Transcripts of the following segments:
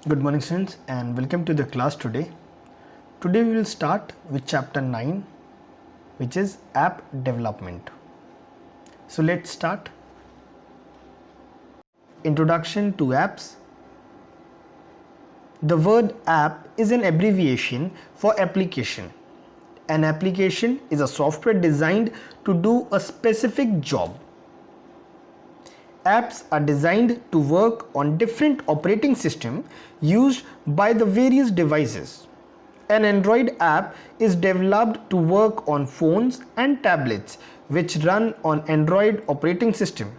Good morning students and welcome to the class today. Today we will start with chapter 9, which is app development. So let's start. Introduction to apps. The word app is an abbreviation for application. An application is a software designed to do a specific job. Apps are designed to work on different operating systems used by the various devices. An Android app is developed to work on phones and tablets which run on Android operating system,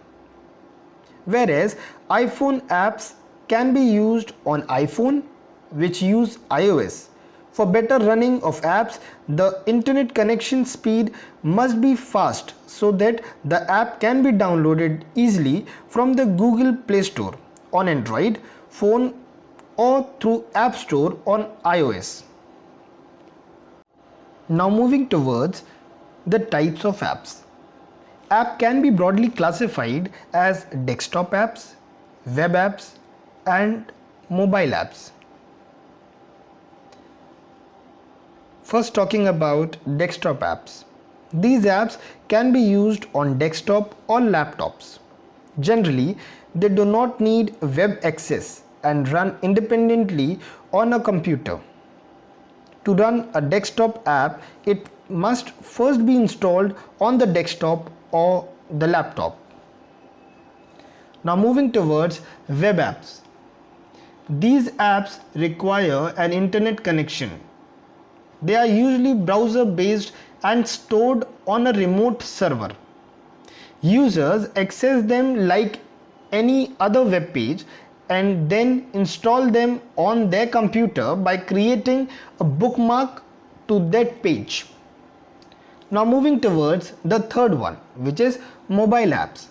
whereas iPhone apps can be used on iPhone which use iOS. For better running of apps, the internet connection speed must be fast so that the app can be downloaded easily from the Google Play Store on Android phone or through App Store on iOS. Now moving towards the types of apps. App can be broadly classified as desktop apps, web apps and mobile apps. First, talking about desktop apps. These apps can be used on desktop or laptops. Generally, they do not need web access and run independently on a computer. To run a desktop app, it must first be installed on the desktop or the laptop. Now moving towards web apps. These apps require an internet connection. They are usually browser based and stored on a remote server. Users access them like any other web page and then install them on their computer by creating a bookmark to that page. Now moving towards the third one, which is mobile apps.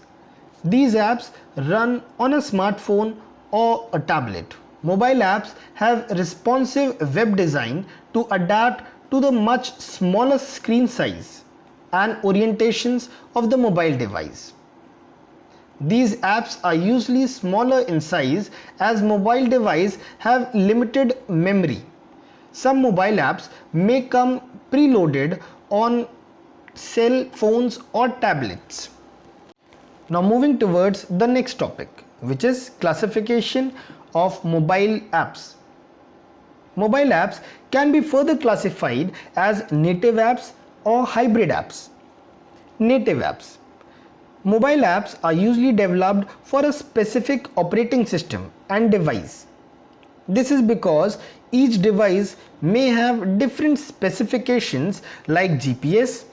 These apps run on a smartphone or a tablet. Mobile apps have responsive web design to adapt to the much smaller screen size and orientations of the mobile device. These apps are usually smaller in size as mobile devices have limited memory. Some mobile apps may come preloaded on cell phones or tablets. Now moving towards the next topic, which is classification of mobile apps. Mobile apps can be further classified as native apps or hybrid apps. Native apps. Mobile apps are usually developed for a specific operating system and device. This is because each device may have different specifications like GPS,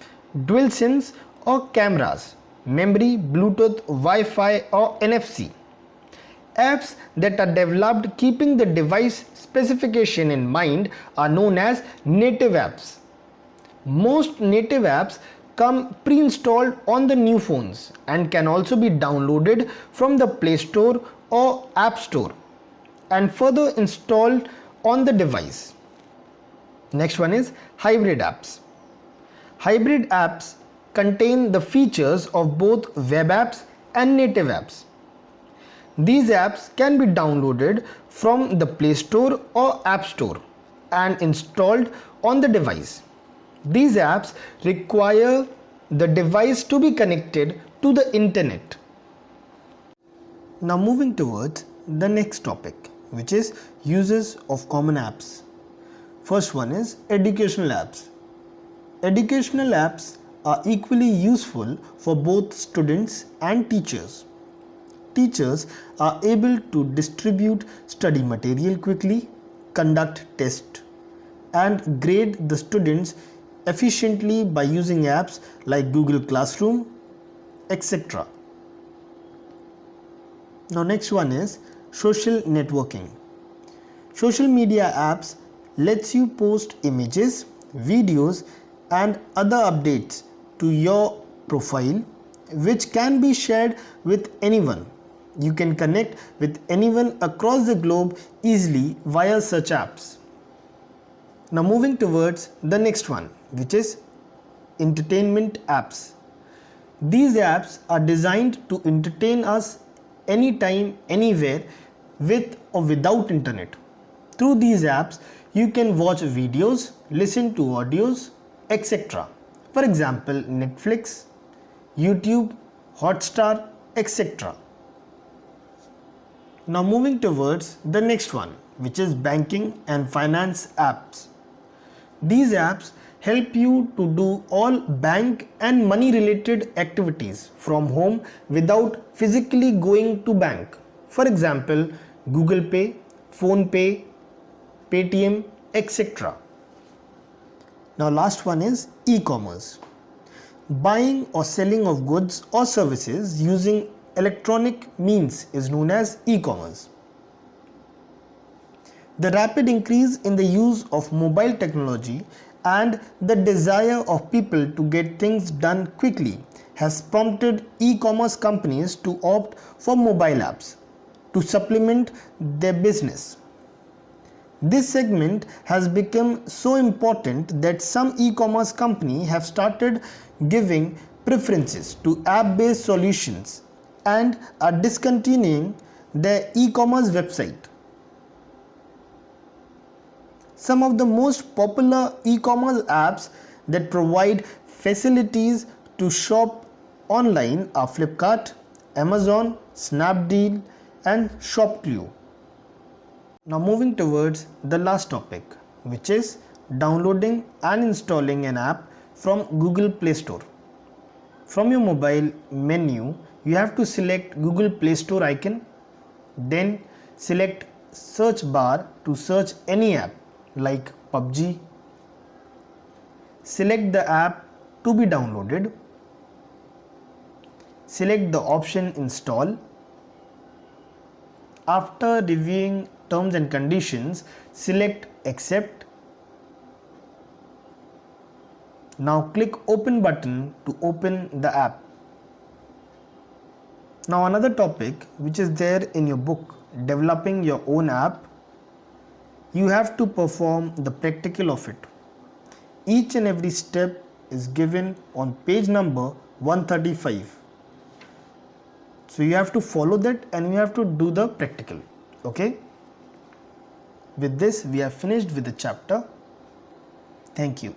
dual SIMs or cameras, memory, Bluetooth, Wi-Fi or NFC. Apps that are developed keeping the device specification in mind are known as native apps. Most native apps come pre-installed on the new phones and can also be downloaded from the Play Store or App Store and further installed on the device. Next one is hybrid apps. Hybrid apps contain the features of both web apps and native apps. These apps can be downloaded from the Play Store or App Store and installed on the device. These apps require the device to be connected to the internet. Now moving towards the next topic, which is uses of common apps. First one is educational apps. Educational apps are equally useful for both students and teachers. Teachers are able to distribute study material quickly, conduct tests, and grade the students efficiently by using apps like Google Classroom, etc. Now next one is social networking. Social media apps lets you post images, videos and other updates to your profile which can be shared with anyone. You can connect with anyone across the globe easily via such apps. Now moving towards the next one, which is entertainment apps. These apps are designed to entertain us anytime, anywhere, with or without internet. Through these apps, you can watch videos, listen to audios, etc. For example, Netflix, YouTube, Hotstar, etc. Now moving towards the next one, which is banking and finance apps. These apps help you to do all bank and money related activities from home without physically going to bank. For example, Google Pay, Phone Pay, Paytm, etc. Now last one is e-commerce. Buying or selling of goods or services using electronic means is known as e-commerce. The rapid increase in the use of mobile technology and the desire of people to get things done quickly has prompted e-commerce companies to opt for mobile apps to supplement their business. This segment has become so important that some e-commerce companies have started giving preferences to app-based solutions and are discontinuing their e-commerce website. Some of the most popular e-commerce apps that provide facilities to shop online are Flipkart, Amazon, Snapdeal, and ShopClue. Now moving towards the last topic, which is downloading and installing an app from Google Play Store. From your mobile menu, you have to select Google Play Store icon, then select search bar to search any app like PUBG. Select the app to be downloaded. Select the option install. After reviewing terms and conditions, select accept. Now click open button to open the app. Now another topic which is there in your book, developing your own app, you have to perform the practical of it. Each and every step is given on page number 135. So you have to follow that and you have to do the practical. Okay? With this, we have finished with the chapter. Thank you.